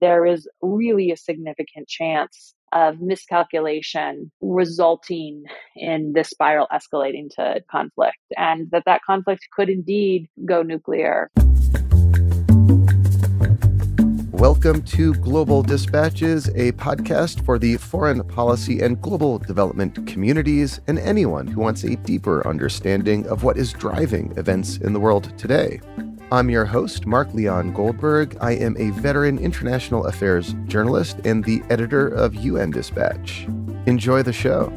there is really a significant chance of miscalculation resulting in this spiral escalating to conflict, and that conflict could indeed go nuclear. Welcome to Global Dispatches, a podcast for the foreign policy and global development communities and anyone who wants a deeper understanding of what is driving events in the world today. I'm your host, Mark Leon Goldberg. I am a veteran international affairs journalist and the editor of UN Dispatch. Enjoy the show.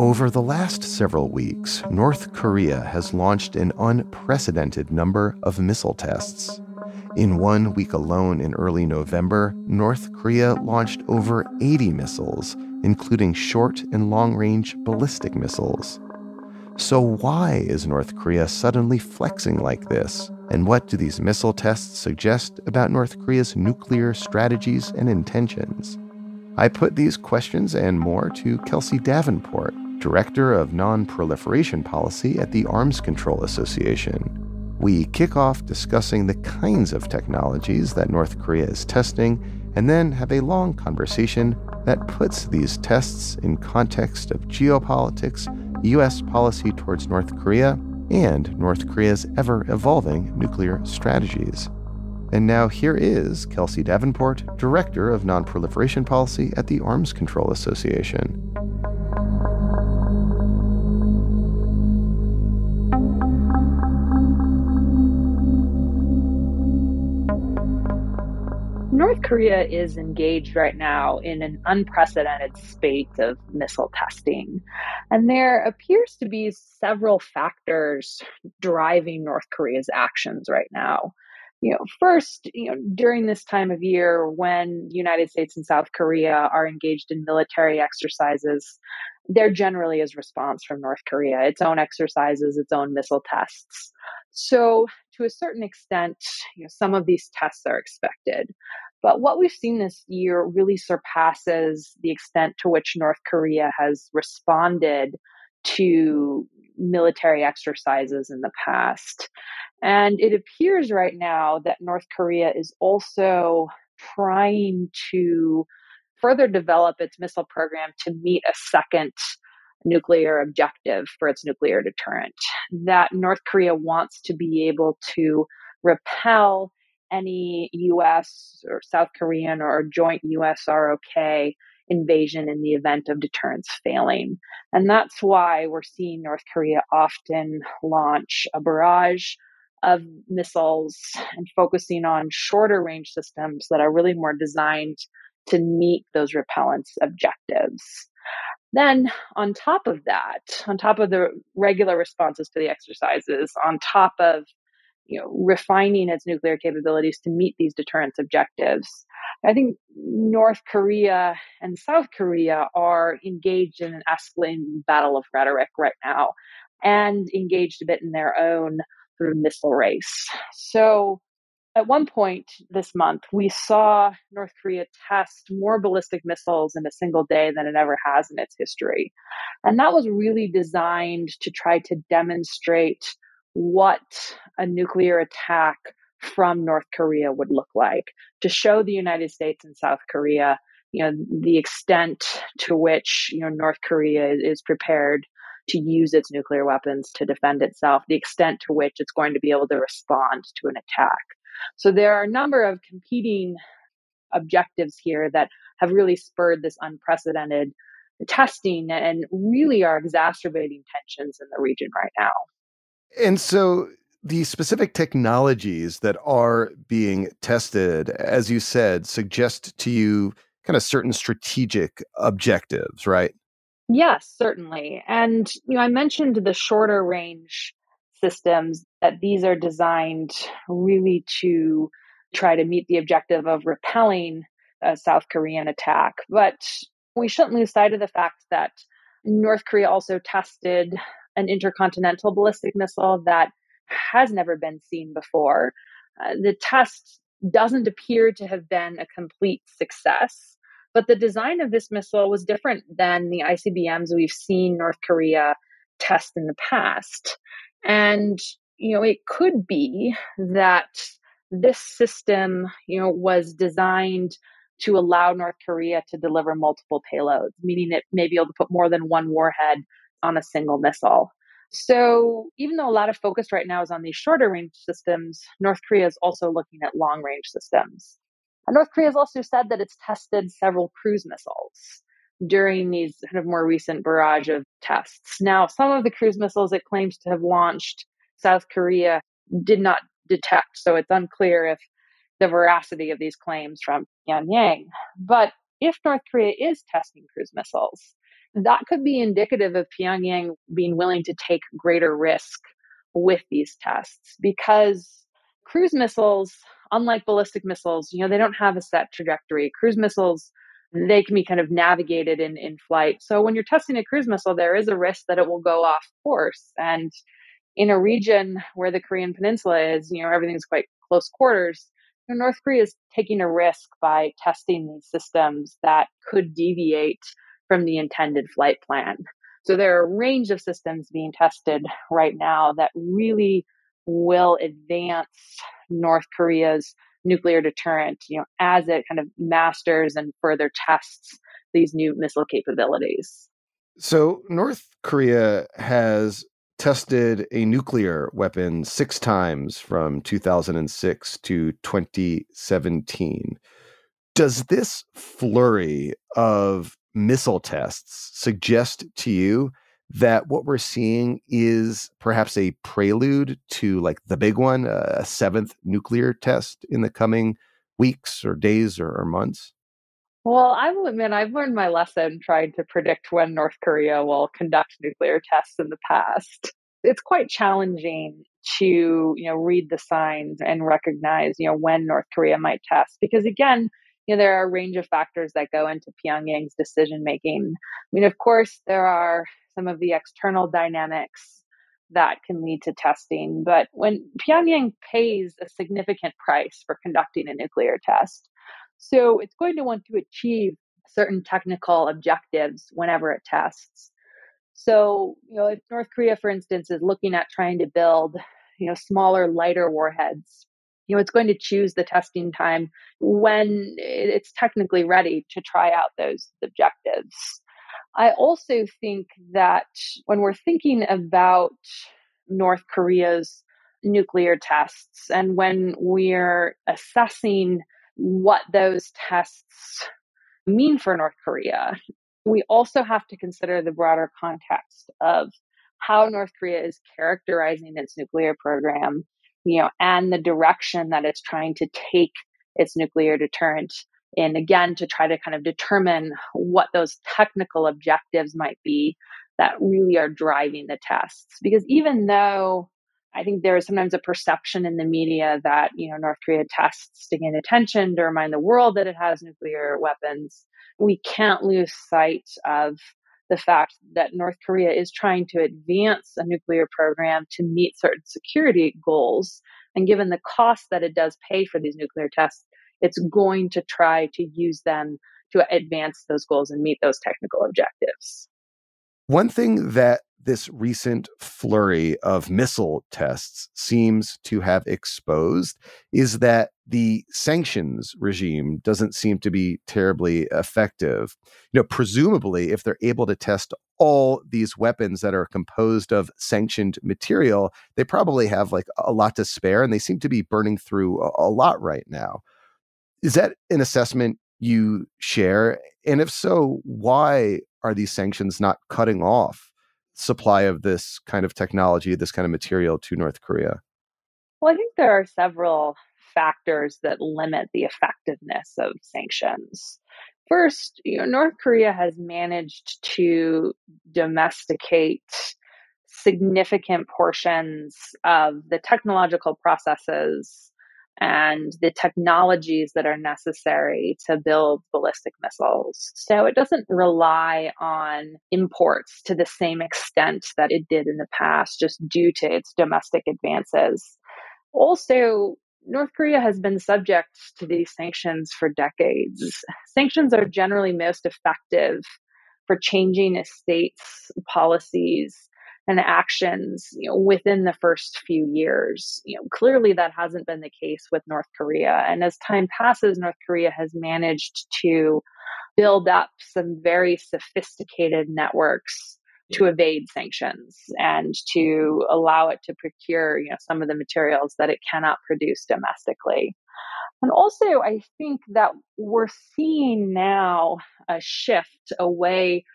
Over the last several weeks, North Korea has launched an unprecedented number of missile tests. In 1 week alone in early November, North Korea launched over 80 missiles, including short and long-range ballistic missiles. So why is North Korea suddenly flexing like this? And what do these missile tests suggest about North Korea's nuclear strategies and intentions? I put these questions and more to Kelsey Davenport, Director of Nonproliferation Policy at the Arms Control Association. We kick off discussing the kinds of technologies that North Korea is testing, and then have a long conversation that puts these tests in context of geopolitics, U.S. policy towards North Korea, and North Korea's ever-evolving nuclear strategies. And now here is Kelsey Davenport, Director of Nonproliferation Policy at the Arms Control Association. North Korea is engaged right now in an unprecedented spate of missile testing. And there appears to be several factors driving North Korea's actions right now. First, during this time of year when the United States and South Korea are engaged in military exercises, there generally is response from North Korea, its own exercises, its own missile tests. So to a certain extent, some of these tests are expected. But what we've seen this year really surpasses the extent to which North Korea has responded to military exercises in the past. And it appears right now that North Korea is also trying to further develop its missile program to meet a second nuclear objective for its nuclear deterrent. That North Korea wants to be able to repel any U.S. or South Korean or joint U.S.-ROK invasion in the event of deterrence failing. And that's why we're seeing North Korea often launch a barrage of missiles and focusing on shorter range systems that are really more designed to meet those repellence objectives. Then on top of that, on top of the regular responses to the exercises, on top of refining its nuclear capabilities to meet these deterrence objectives, I think North Korea and South Korea are engaged in an escalating battle of rhetoric right now and engaged a bit in their own sort of missile race. So at one point this month, we saw North Korea test more ballistic missiles in a single day than it ever has in its history. And that was really designed to try to demonstrate what a nuclear attack from North Korea would look like, to show the United States and South Korea, the extent to which, North Korea is prepared to use its nuclear weapons to defend itself, the extent to which it's going to be able to respond to an attack. So there are a number of competing objectives here that have really spurred this unprecedented testing and really are exacerbating tensions in the region right now. And so the specific technologies that are being tested, as you said, suggest to you kind of certain strategic objectives, right? Yes, certainly. And, I mentioned the shorter range systems, that these are designed really to try to meet the objective of repelling a South Korean attack. But we shouldn't lose sight of the fact that North Korea also tested an intercontinental ballistic missile that has never been seen before. The test doesn't appear to have been a complete success. But the design of this missile was different than the ICBMs we've seen North Korea test in the past. And, it could be that this system, was designed to allow North Korea to deliver multiple payloads, meaning it may be able to put more than one warhead on a single missile. So even though a lot of focus right now is on these shorter range systems, North Korea is also looking at long range systems. And North Korea has also said that it's tested several cruise missiles during these kind of more recent barrage of tests. Now, some of the cruise missiles it claims to have launched, South Korea did not detect, so it's unclear if the veracity of these claims from Pyongyang. But if North Korea is testing cruise missiles, that could be indicative of Pyongyang being willing to take greater risk with these tests because cruise missiles, unlike ballistic missiles, they don't have a set trajectory. Cruise missiles, they can be kind of navigated in flight. So when you're testing a cruise missile, there is a risk that it will go off course. And in a region where the Korean Peninsula is, everything's quite close quarters, North Korea is taking a risk by testing these systems that could deviate from the intended flight plan. So there are a range of systems being tested right now that really will advance North Korea's nuclear deterrent, as it kind of masters and further tests these new missile capabilities. So North Korea has tested a nuclear weapon 6 times from 2006 to 2017. Does this flurry of missile tests suggest to you that what we're seeing is perhaps a prelude to like the big one, a 7th nuclear test in the coming weeks or days or months? Well, I will admit I've learned my lesson trying to predict when North Korea will conduct nuclear tests in the past. It's quite challenging to, read the signs and recognize, when North Korea might test because again, there are a range of factors that go into Pyongyang's decision making. Of course, there are some of the external dynamics that can lead to testing, but when Pyongyang pays a significant price for conducting a nuclear test, so it's going to want to achieve certain technical objectives whenever it tests. So, if North Korea, for instance, is looking at trying to build, smaller, lighter warheads, it's going to choose the testing time when it's technically ready to try out those objectives. I also think that when we're thinking about North Korea's nuclear tests and when we're assessing what those tests mean for North Korea, we also have to consider the broader context of how North Korea is characterizing its nuclear program, and the direction that it's trying to take its nuclear deterrent in, again, to try to kind of determine what those technical objectives might be that really are driving the tests. Because even though I think there is sometimes a perception in the media that, North Korea tests to gain attention, to remind the world that it has nuclear weapons, we can't lose sight of the fact that North Korea is trying to advance a nuclear program to meet certain security goals. And given the cost that it does pay for these nuclear tests, it's going to try to use them to advance those goals and meet those technical objectives. One thing that this recent flurry of missile tests seems to have exposed is that the sanctions regime doesn't seem to be terribly effective. Presumably, if they're able to test all these weapons that are composed of sanctioned material, they probably have like a lot to spare, and they seem to be burning through a lot right now. Is that an assessment you share? And if so, why are these sanctions not cutting off supply of this kind of technology, this kind of material to North Korea? Well, I think there are several factors that limit the effectiveness of sanctions. First, North Korea has managed to domesticate significant portions of the technological processes and the technologies that are necessary to build ballistic missiles. So it doesn't rely on imports to the same extent that it did in the past, just due to its domestic advances. Also, North Korea has been subject to these sanctions for decades. Sanctions are generally most effective for changing a state's policies and actions, within the first few years. Clearly that hasn't been the case with North Korea. And as time passes, North Korea has managed to build up some very sophisticated networks to evade sanctions and to allow it to procure, some of the materials that it cannot produce domestically. And also, I think that we're seeing now a shift away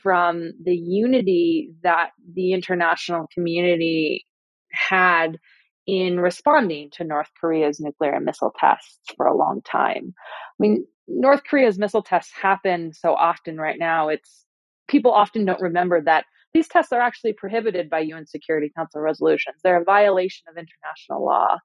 from the unity that the international community had in responding to North Korea's nuclear and missile tests for a long time. I mean, North Korea's missile tests happen so often right now. It's people often don't remember that these tests are actually prohibited by UN Security Council resolutions. They're a violation of international law.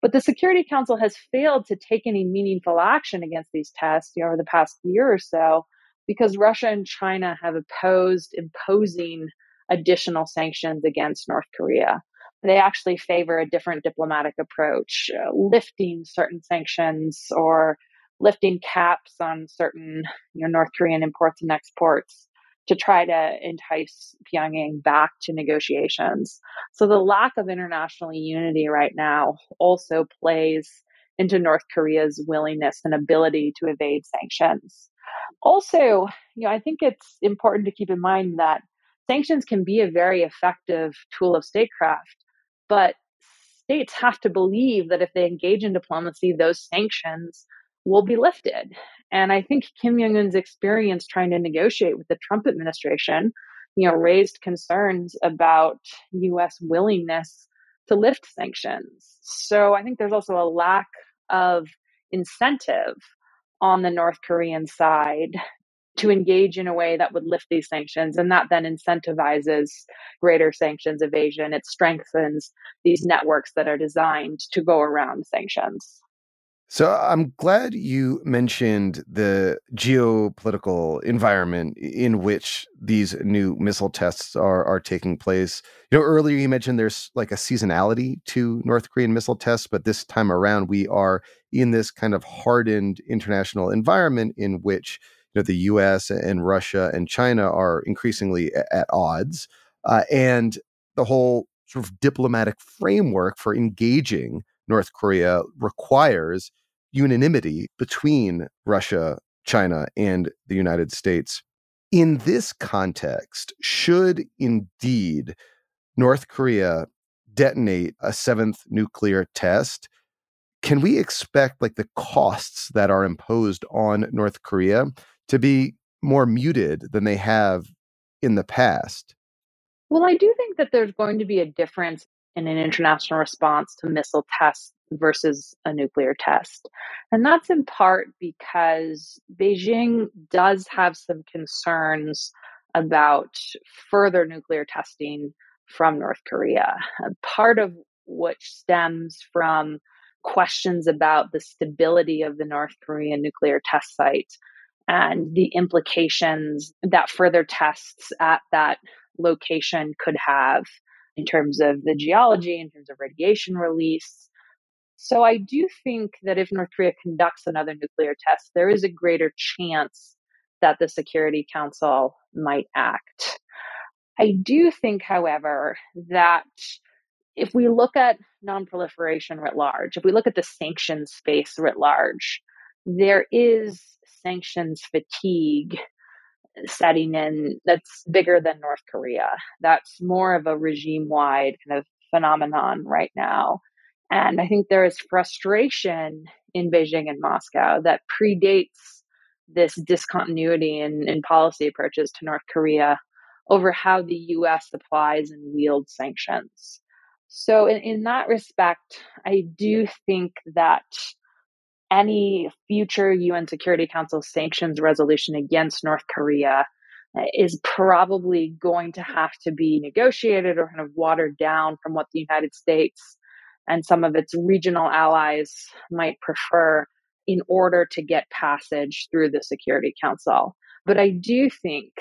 But the Security Council has failed to take any meaningful action against these tests, over the past year or so, because Russia and China have opposed imposing additional sanctions against North Korea. They actually favor a different diplomatic approach, lifting certain sanctions or lifting caps on certain, North Korean imports and exports to try to entice Pyongyang back to negotiations. So the lack of international unity right now also plays into North Korea's willingness and ability to evade sanctions. Also, I think it's important to keep in mind that sanctions can be a very effective tool of statecraft, but states have to believe that if they engage in diplomacy, those sanctions will be lifted. And I think Kim Jong Un's experience trying to negotiate with the Trump administration, raised concerns about U.S. willingness to lift sanctions. So I think there's also a lack of incentive on the North Korean side to engage in a way that would lift these sanctions. And that then incentivizes greater sanctions evasion. It strengthens these networks that are designed to go around sanctions. So I'm glad you mentioned the geopolitical environment in which these new missile tests are taking place. Earlier you mentioned there's like a seasonality to North Korean missile tests, but this time around we are in this kind of hardened international environment in which the U.S. and Russia and China are increasingly at odds, and the whole sort of diplomatic framework for engaging North Korea requires unanimity between Russia, China, and the United States. In this context, should indeed North Korea detonate a seventh nuclear test, can we expect the costs that are imposed on North Korea to be more muted than they have in the past? Well, I do think that there's going to be a difference in an international response to missile tests versus a nuclear test. And that's in part because Beijing does have some concerns about further nuclear testing from North Korea. Part of which stems from questions about the stability of the North Korean nuclear test site and the implications that further tests at that location could have in terms of the geology, in terms of radiation release. So I do think that if North Korea conducts another nuclear test, there is a greater chance that the Security Council might act. I do think, however, that if we look at nonproliferation writ large, if we look at the sanctions space writ large, there is sanctions fatigue setting in that's bigger than North Korea. That's more of a regime-wide kind of phenomenon right now. And I think there is frustration in Beijing and Moscow that predates this discontinuity in policy approaches to North Korea over how the US applies and wields sanctions. So in that respect, I do think that any future UN Security Council sanctions resolution against North Korea is probably going to have to be negotiated or kind of watered down from what the United States and some of its regional allies might prefer in order to get passage through the Security Council. But I do think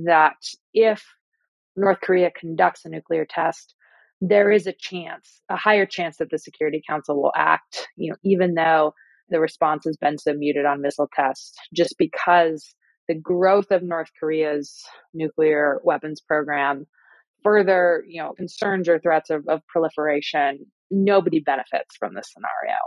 that if North Korea conducts a nuclear test, there is a higher chance that the Security Council will act, even though the response has been so muted on missile tests, just because the growth of North Korea's nuclear weapons program further, concerns or threats of proliferation. Nobody benefits from this scenario.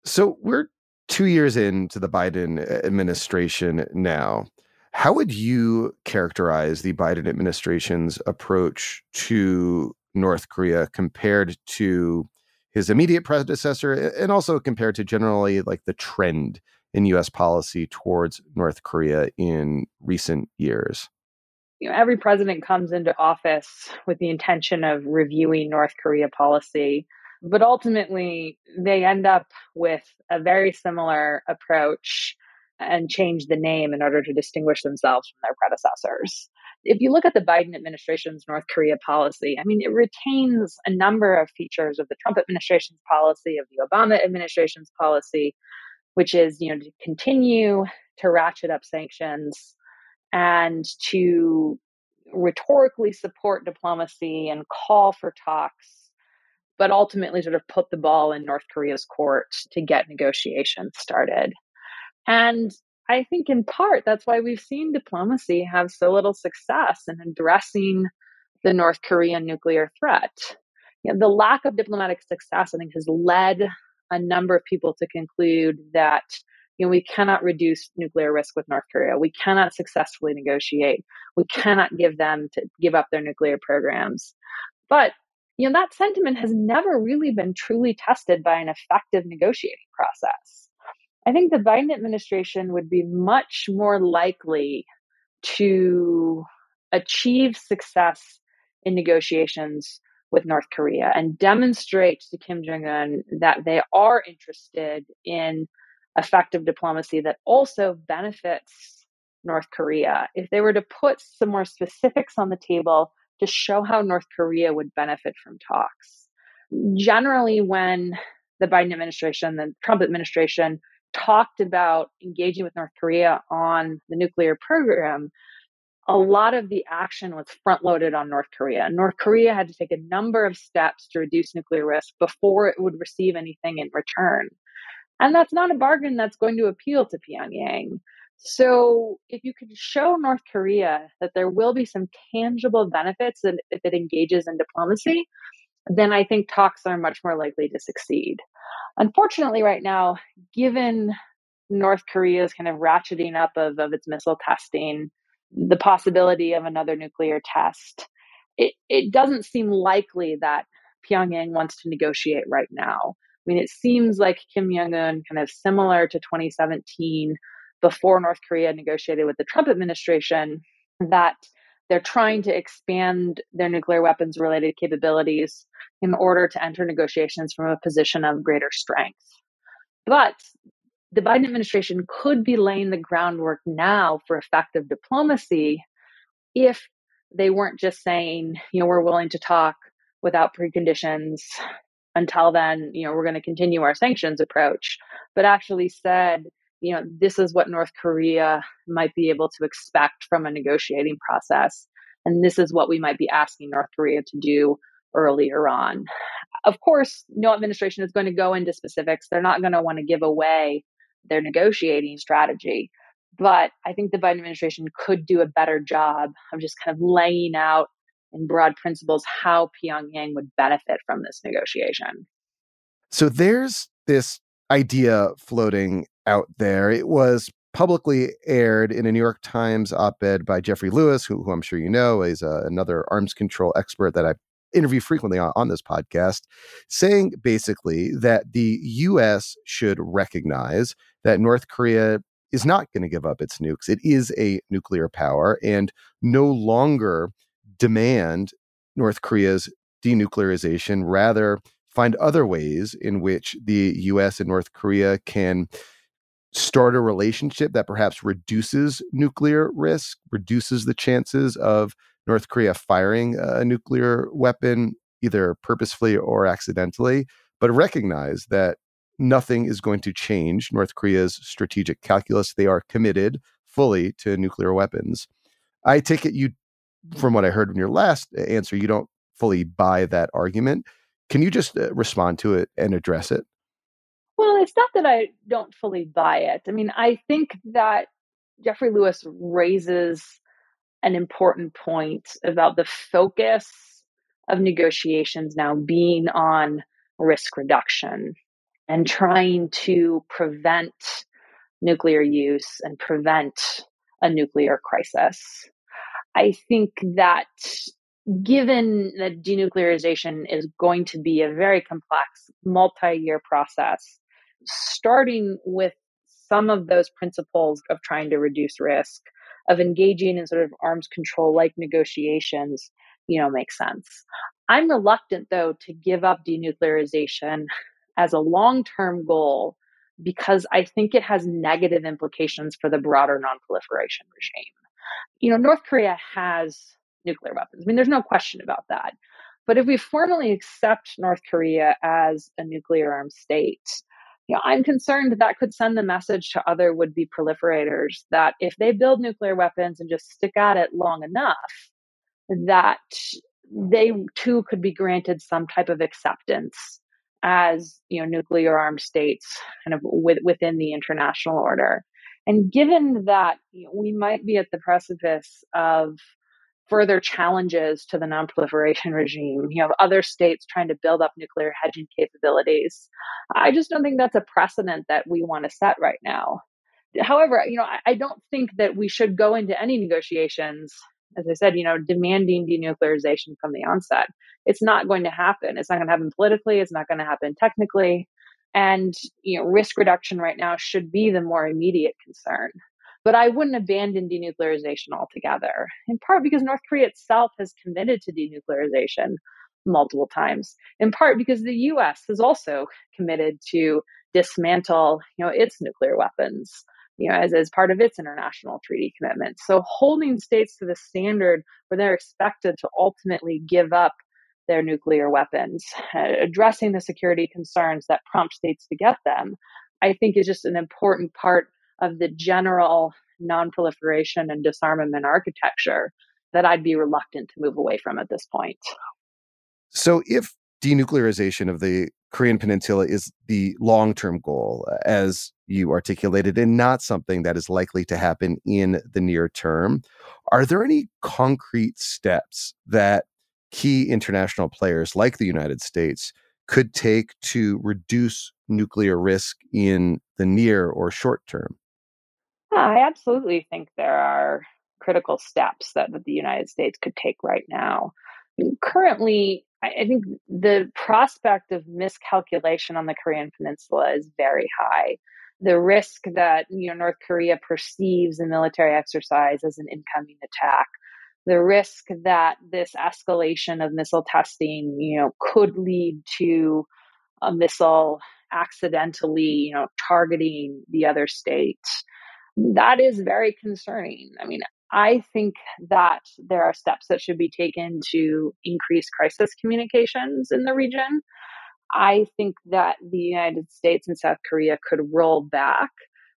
So we're 2 years into the Biden administration now. How would you characterize the Biden administration's approach to North Korea compared to his immediate predecessor, and also compared to generally like the trend in U.S. policy towards North Korea in recent years? Every president comes into office with the intention of reviewing North Korea policy, but ultimately they end up with a very similar approach and change the name in order to distinguish themselves from their predecessors. If you look at the Biden administration's North Korea policy, it retains a number of features of the Trump administration's policy, of the Obama administration's policy, which is, to continue to ratchet up sanctions and to rhetorically support diplomacy and call for talks, but ultimately sort of put the ball in North Korea's court to get negotiations started. And I think in part, that's why we've seen diplomacy have so little success in addressing the North Korean nuclear threat. The lack of diplomatic success, I think, has led a number of people to conclude that we cannot reduce nuclear risk with North Korea. We cannot successfully negotiate. We cannot give them to give up their nuclear programs. But that sentiment has never really been truly tested by an effective negotiating process. I think the Biden administration would be much more likely to achieve success in negotiations with North Korea and demonstrate to Kim Jong-un that they are interested in effective diplomacy that also benefits North Korea if they were to put some more specifics on the table to show how North Korea would benefit from talks. Generally, when the Biden administration, the Trump administration talked about engaging with North Korea on the nuclear program, a lot of the action was front-loaded on North Korea. North Korea had to take a number of steps to reduce nuclear risk before it would receive anything in return. And that's not a bargain that's going to appeal to Pyongyang. So if you could show North Korea that there will be some tangible benefits if it engages in diplomacy, then I think talks are much more likely to succeed. Unfortunately, right now, given North Korea's kind of ratcheting up of its missile testing, the possibility of another nuclear test, it doesn't seem likely that Pyongyang wants to negotiate right now. It seems like Kim Jong-un, kind of similar to 2017, before North Korea negotiated with the Trump administration, that they're trying to expand their nuclear weapons related capabilities in order to enter negotiations from a position of greater strength. But the Biden administration could be laying the groundwork now for effective diplomacy if they weren't just saying, we're willing to talk without preconditions. Until then, we're going to continue our sanctions approach, but actually said, this is what North Korea might be able to expect from a negotiating process. And this is what we might be asking North Korea to do earlier on. Of course, no administration is going to go into specifics. They're not going to want to give away their negotiating strategy. But I think the Biden administration could do a better job of just kind of laying out in broad principles how Pyongyang would benefit from this negotiation. So there's this idea floating out there. It was publicly aired in a New York Times op-ed by Jeffrey Lewis, who I'm sure you know is another arms control expert that I interview frequently on this podcast, saying basically that the U.S. should recognize that North Korea is not going to give up its nukes. It is a nuclear power and no longer demand North Korea's denuclearization, rather find other ways in which the U.S. and North Korea can start a relationship that perhaps reduces nuclear risk, reduces the chances of North Korea firing a nuclear weapon, either purposefully or accidentally, but recognize that nothing is going to change North Korea's strategic calculus. They are committed fully to nuclear weapons. I take it from what I heard in your last answer, you don't fully buy that argument. Can you just respond to it and address it? Well, it's not that I don't fully buy it. I mean, I think that Jeffrey Lewis raises an important point about the focus of negotiations now being on risk reduction and trying to prevent nuclear use and prevent a nuclear crisis. I think that given that denuclearization is going to be a very complex multi-year process, starting with some of those principles of trying to reduce risk, of engaging in sort of arms control like negotiations, makes sense. I'm reluctant, though, to give up denuclearization as a long-term goal because I think it has negative implications for the broader nonproliferation regime. North Korea has nuclear weapons. I mean, there's no question about that. But if we formally accept North Korea as a nuclear armed state, I'm concerned that could send the message to other would-be proliferators that if they build nuclear weapons and just stick at it long enough, that they too could be granted some type of acceptance as nuclear armed states kind of within the international order. And given that we might be at the precipice of further challenges to the nonproliferation regime, other states trying to build up nuclear hedging capabilities, I just don't think that's a precedent that we want to set right now. However, I don't think that we should go into any negotiations, as I said, demanding denuclearization from the onset. It's not going to happen. It's not going to happen politically. It's not going to happen technically. And, risk reduction right now should be the more immediate concern. But I wouldn't abandon denuclearization altogether, in part because North Korea itself has committed to denuclearization multiple times, in part because the US has committed to dismantle, its nuclear weapons, as part of its international treaty commitments. So holding states to the standard where they're expected to ultimately give up their nuclear weapons, addressing the security concerns that prompt states to get them, I think is just an important part of the general nonproliferation and disarmament architecture that I'd be reluctant to move away from at this point. So if denuclearization of the Korean Peninsula is the long-term goal, as you articulated, and not something that is likely to happen in the near term, are there any concrete steps that key international players like the United States could take to reduce nuclear risk in the near or short term? I absolutely think there are critical steps that the United States could take right now. Currently, I think the prospect of miscalculation on the Korean Peninsula is very high. The risk that North Korea perceives a military exercise as an incoming attack, the risk that this escalation of missile testing, could lead to a missile accidentally, targeting the other state, that is very concerning. I mean, I think that there are steps that should be taken to increase crisis communications in the region. I think that the United States and South Korea could roll back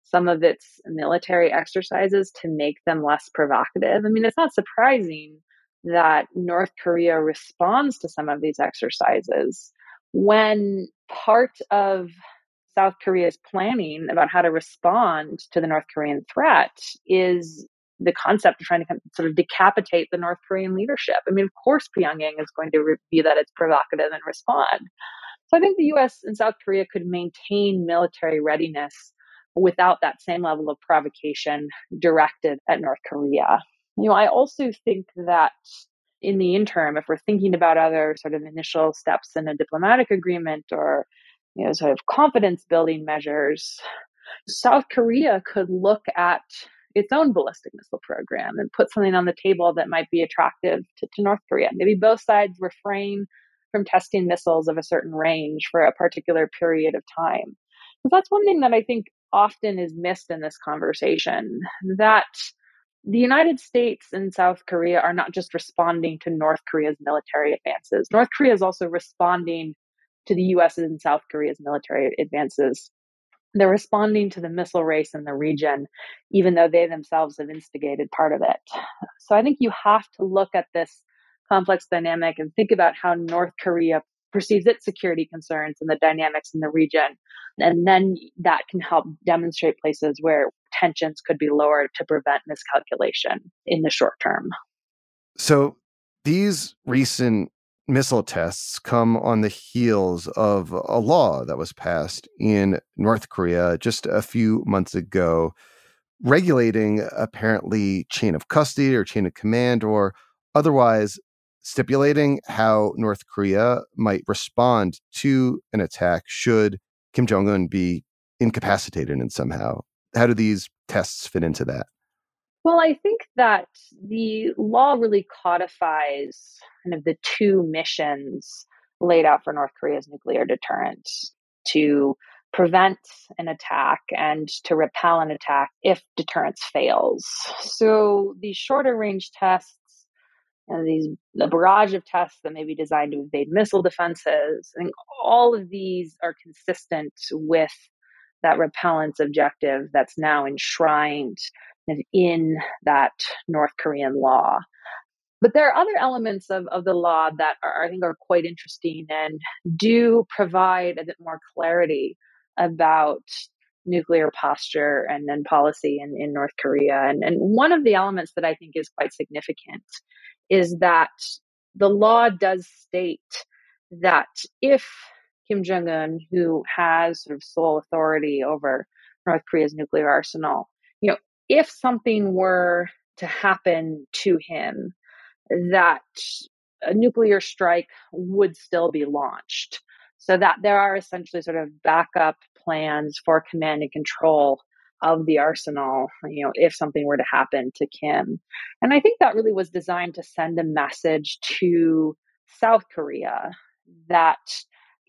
some of its military exercises to make them less provocative. I mean, it's not surprising that North Korea responds to some of these exercises when part of South Korea's planning about how to respond to the North Korean threat is the concept of trying to sort of decapitate the North Korean leadership. I mean, of course, Pyongyang is going to view that as provocative and respond. So I think the US and South Korea could maintain military readiness without that same level of provocation directed at North Korea. I also think that in the interim, if we're thinking about other sort of initial steps in a diplomatic agreement or sort of confidence building measures, South Korea could look at its own ballistic missile program and put something on the table that might be attractive to North Korea. Maybe both sides refrain from testing missiles of a certain range for a particular period of time. Because that's one thing that I think often is missed in this conversation, that the United States and South Korea are not just responding to North Korea's military advances. North Korea is also responding to the US and South Korea's military advances. They're responding to the missile race in the region, even though they themselves have instigated part of it. So I think you have to look at this complex dynamic and think about how North Korea perceives its security concerns and the dynamics in the region. And then that can help demonstrate places where tensions could be lowered to prevent miscalculation in the short term. So these recent missile tests come on the heels of a law that was passed in North Korea just a few months ago, regulating apparently chain of custody or chain of command, or otherwise stipulating how North Korea might respond to an attack should Kim Jong-un be incapacitated in somehow. How do these tests fit into that? Well, I think that the law really codifies kind of the two missions laid out for North Korea's nuclear deterrent: to prevent an attack and to repel an attack if deterrence fails. So these shorter range tests and the barrage of tests that may be designed to evade missile defenses, I think all of these are consistent with that repellence objective that's now enshrined in that North Korean law. But there are other elements of the law that I think are quite interesting and do provide a bit more clarity about nuclear posture and policy in North Korea. And one of the elements that I think is quite significant is that the law does state that if Kim Jong-un, who has sort of sole authority over North Korea's nuclear arsenal, if something were to happen to him, that a nuclear strike would still be launched. So that there are essentially sort of backup plans for command and control of the arsenal, if something were to happen to Kim. And I think that really was designed to send a message to South Korea that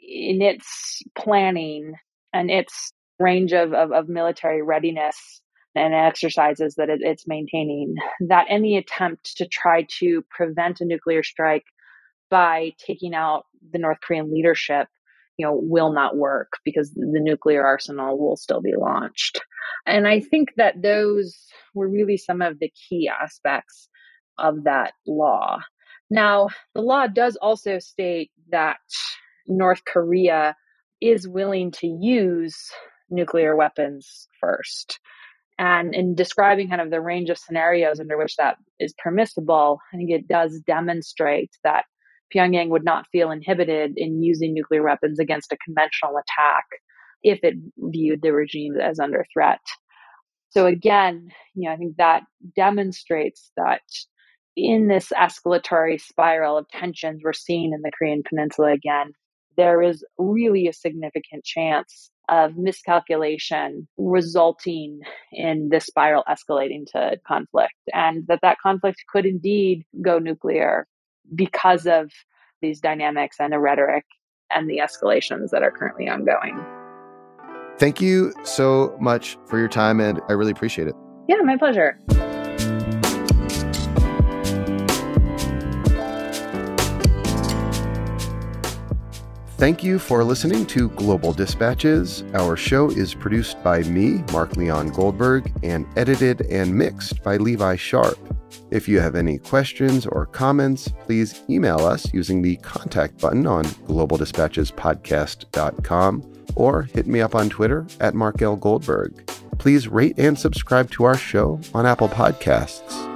in its planning and its range of military readiness and exercises that it's maintaining, that any attempt to try to prevent a nuclear strike by taking out the North Korean leadership, will not work because the nuclear arsenal will still be launched. And I think that those were really some of the key aspects of that law. Now, the law does also state that North Korea is willing to use nuclear weapons first. And in describing kind of the range of scenarios under which that is permissible, I think it does demonstrate that Pyongyang would not feel inhibited in using nuclear weapons against a conventional attack if it viewed the regime as under threat. So again, I think that demonstrates that in this escalatory spiral of tensions we're seeing in the Korean Peninsula again, there is really a significant chance of miscalculation resulting in this spiral escalating to conflict, and that conflict could indeed go nuclear because of these dynamics and the rhetoric and the escalations that are currently ongoing. Thank you so much for your time, and I really appreciate it. Yeah, my pleasure. Thank you for listening to Global Dispatches. Our show is produced by me, Mark Leon Goldberg, and edited and mixed by Levi Sharp. If you have any questions or comments, please email us using the contact button on globaldispatchespodcast.com or hit me up on Twitter at Mark L. Goldberg. Please rate and subscribe to our show on Apple Podcasts.